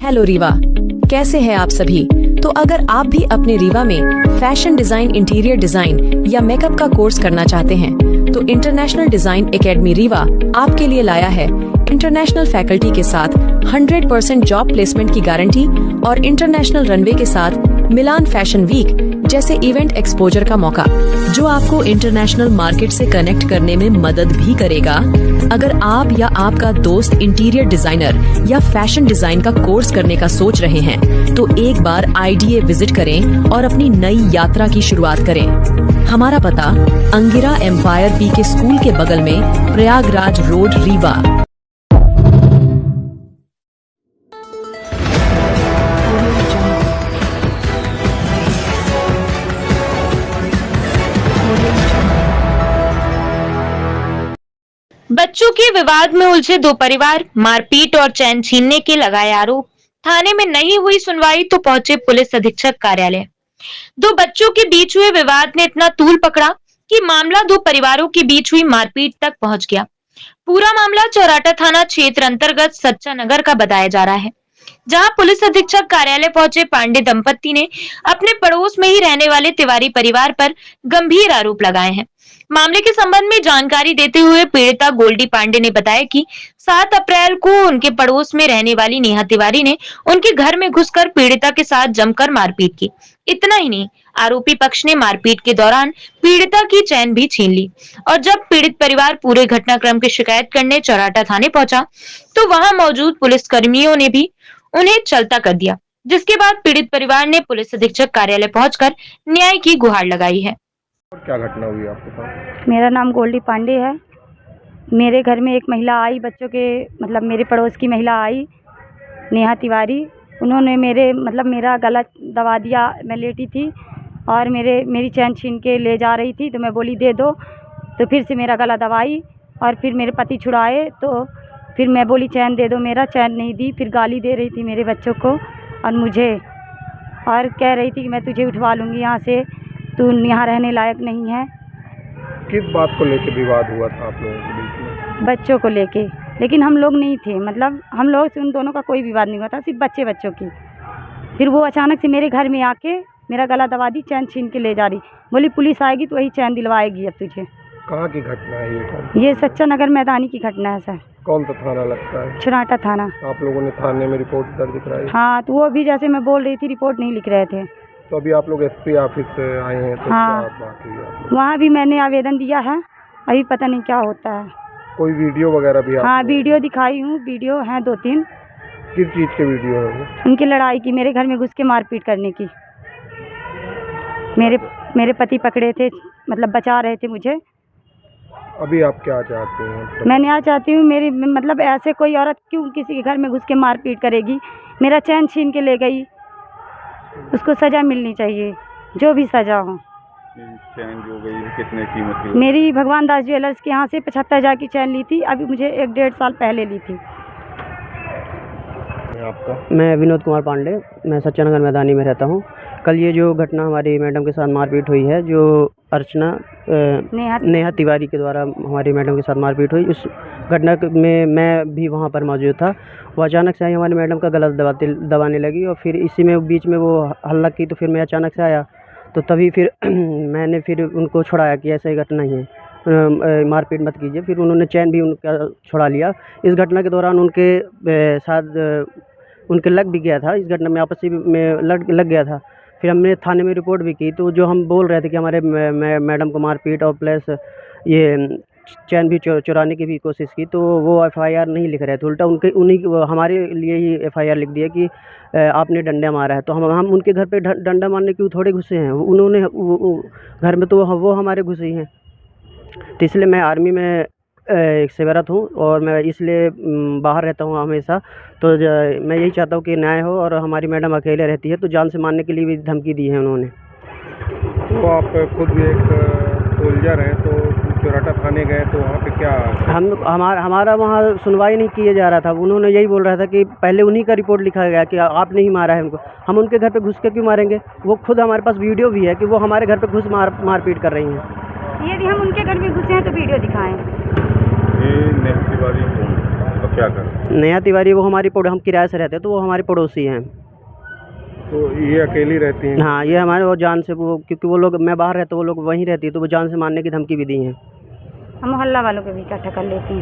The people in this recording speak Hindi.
हेलो रीवा, कैसे हैं आप सभी। तो अगर आप भी अपने रीवा में फैशन डिजाइन, इंटीरियर डिजाइन या मेकअप का कोर्स करना चाहते हैं तो इंटरनेशनल डिजाइन एकेडमी रीवा आपके लिए लाया है इंटरनेशनल फैकल्टी के साथ 100% जॉब प्लेसमेंट की गारंटी और इंटरनेशनल रनवे के साथ मिलान फैशन वीक जैसे इवेंट एक्सपोजर का मौका, जो आपको इंटरनेशनल मार्केट से कनेक्ट करने में मदद भी करेगा। अगर आप या आपका दोस्त इंटीरियर डिजाइनर या फैशन डिजाइन का कोर्स करने का सोच रहे हैं तो एक बार IDA विजिट करें और अपनी नई यात्रा की शुरुआत करें। हमारा पता अंगिरा एम्पायर PK स्कूल के बगल में, प्रयागराज रोड, रीवा। बच्चों के विवाद में उलझे दो परिवार, मारपीट और चैन छीनने के लगाए आरोप। थाने में नहीं हुई सुनवाई तो पहुंचे पुलिस अधीक्षक कार्यालय। दो बच्चों के बीच हुए विवाद ने इतना तूल पकड़ा कि मामला दो परिवारों के बीच हुई मारपीट तक पहुंच गया। पूरा मामला चौराटा थाना क्षेत्र अंतर्गत सच्चा नगर का बताया जा रहा है, जहां पुलिस अधीक्षक कार्यालय पहुंचे पांडे दंपत्ति ने अपने पड़ोस में ही रहने वाले तिवारी परिवार पर गंभीर आरोप लगाए हैं। मामले के संबंध में जानकारी देते हुए पीड़िता गोल्डी पांडे ने बताया कि 7 अप्रैल को उनके पड़ोस में रहने वाली नेहा तिवारी ने उनके घर में घुसकर पीड़िता के साथ जमकर मारपीट की। इतना ही नहीं, आरोपी पक्ष ने मारपीट के दौरान पीड़िता की चैन भी छीन ली और जब पीड़ित परिवार पूरे घटनाक्रम की शिकायत करने चौराटा थाने पहुंचा तो वहां मौजूद पुलिस कर्मियों ने भी उन्हें चलता कर दिया, जिसके बाद पीड़ित परिवार ने पुलिस अधीक्षक कार्यालय पहुंचकर न्याय की गुहार लगाई है। और क्या घटना हुई आपके साथ? मेरा नाम गोल्डी पांडे है। मेरे घर में एक महिला आई, बच्चों के मतलब मेरे पड़ोस की महिला आई, नेहा तिवारी। उन्होंने मेरा गला दबा दिया। मैं लेटी थी और मेरी चैन छीन के ले जा रही थी तो मैं बोली दे दो, तो फिर से मेरा गला दबाई और फिर मेरे पति छुड़ाए तो फिर मैं बोली चैन दे दो, मेरा चैन नहीं दी। फिर गाली दे रही थी मेरे बच्चों को और मुझे, और कह रही थी कि मैं तुझे उठवा लूँगी यहाँ से, तू यहाँ रहने लायक नहीं है। किस बात को लेकर विवाद हुआ था आप लोगों के बीच में? बच्चों को लेके, लेकिन हम लोग नहीं थे, मतलब हम लोग से उन दोनों का कोई विवाद नहीं हुआ था, सिर्फ बच्चों की। फिर वो अचानक से मेरे घर में आके मेरा गला दबा दी, चैन छीन के ले जा रही। बोली पुलिस आएगी तो वही चैन दिलवाएगी अब तुझे। कहाँ की घटना है ये सच्चा नगर मैदानी की घटना है सर। कौन सा थाना लगता है? चौराटा थाना। आप लोगों ने थाने में रिपोर्ट दर्ज कराई? हाँ, तो वो भी जैसे मैं बोल रही थी रिपोर्ट नहीं लिख रहे थे। तो अभी आप लोग SP ऑफिस से आए हैं तो हाँ, क्या बात हुई आप लोग? वहाँ भी मैंने आवेदन दिया है, अभी पता नहीं क्या होता है। कोई वीडियो वगैरह भी? हाँ, वीडियो दिखाई हूँ, वीडियो हैं 2-3। किस चीज़ के वीडियो है वो? उनकी लड़ाई की, मेरे घर में घुस के मारपीट करने की। मेरे पति पकड़े थे, मतलब बचा रहे थे मुझे। अभी आप क्या चाहते हैं? मैं न्याय चाहती हूँ। मेरी मतलब ऐसे कोई औरत क्यों किसी के घर में घुस के मारपीट करेगी? मेरा चैन छीन के ले गई, उसको सज़ा मिलनी चाहिए, जो भी सज़ा हो। चैन जो गई कितने कीमत की? मेरी भगवान दास ज्वेलर्स के यहाँ से 75,000 की चैन ली थी, अभी मुझे 1-1.5 साल पहले ली थी। आपका? मैं विनोद कुमार पांडे, मैं सच्चा नगर मैदानी में रहता हूँ। कल ये जो घटना हमारी मैडम के साथ मारपीट हुई है, जो अर्चना नेहा तिवारी के द्वारा हमारी मैडम के साथ मारपीट हुई, उस घटना में मैं भी वहाँ पर मौजूद था। वो अचानक से आई, हमारी मैडम का गला दबाने लगी और फिर इसी में बीच में वो हल्ला की, तो फिर मैं अचानक से आया तो तभी फिर मैंने फिर उनको छुड़ाया कि ऐसा ही घटना ही है, मारपीट मत कीजिए। फिर उन्होंने चैन भी उनका छुड़ा लिया। इस घटना के दौरान उनके साथ उनके लग भी गया था, इस घटना में आपसी में लग गया था। फिर हमने थाने में रिपोर्ट भी की, तो जो हम बोल रहे थे कि हमारे मैडम को मारपीट और प्लस ये चैन भी चुराने की भी कोशिश की, तो वो FIR नहीं लिख रहे थे, उल्टा हमारे लिए ही FIR लिख दिया कि आपने डंडा मारा है। तो हम उनके घर पे डंडा मारने क्यों थोड़े घुसे हैं, उन्होंने घर में तो वो हमारे घुसे ही हैं। तो इसलिए मैं आर्मी में सेवारत हूँ और मैं इसलिए बाहर रहता हूँ हमेशा। तो मैं यही चाहता हूँ कि न्याय हो, और हमारी मैडम अकेले रहती है तो जान से मारने के लिए भी धमकी दी है उन्होंने। तो आप खुद भी एक सोल्जर हैं, तो चौराटा थाने गए तो वहाँ पे क्या? हमारा वहाँ सुनवाई नहीं किया जा रहा था। उन्होंने यही बोल रहा था कि पहले उन्हीं का रिपोर्ट लिखा गया कि आपने ही मारा है उनको। हम उनके घर पे घुस के क्यों मारेंगे? वो खुद, हमारे पास वीडियो भी है कि वो हमारे घर पे घुस मारपीट कर रही हैं। यदि हम उनके घर में घुसे हैं तो वीडियो दिखाएं। ये नेहा तिवारी कौन? क्या कर? नेहा तिवारी वो हमारी हम किराए से रहते हैं, तो वो हमारे पड़ोसी हैं। तो ये अकेली रहती हैं? हाँ, ये हमारे वो जान से वो, क्योंकि वो लोग, मैं बाहर रहता हूँ, वो लोग वहीं रहती है, तो वो जान से मारने की धमकी भी दी है। हम मोहल्ला वालों को भी इकट्ठा कर लेती हैं।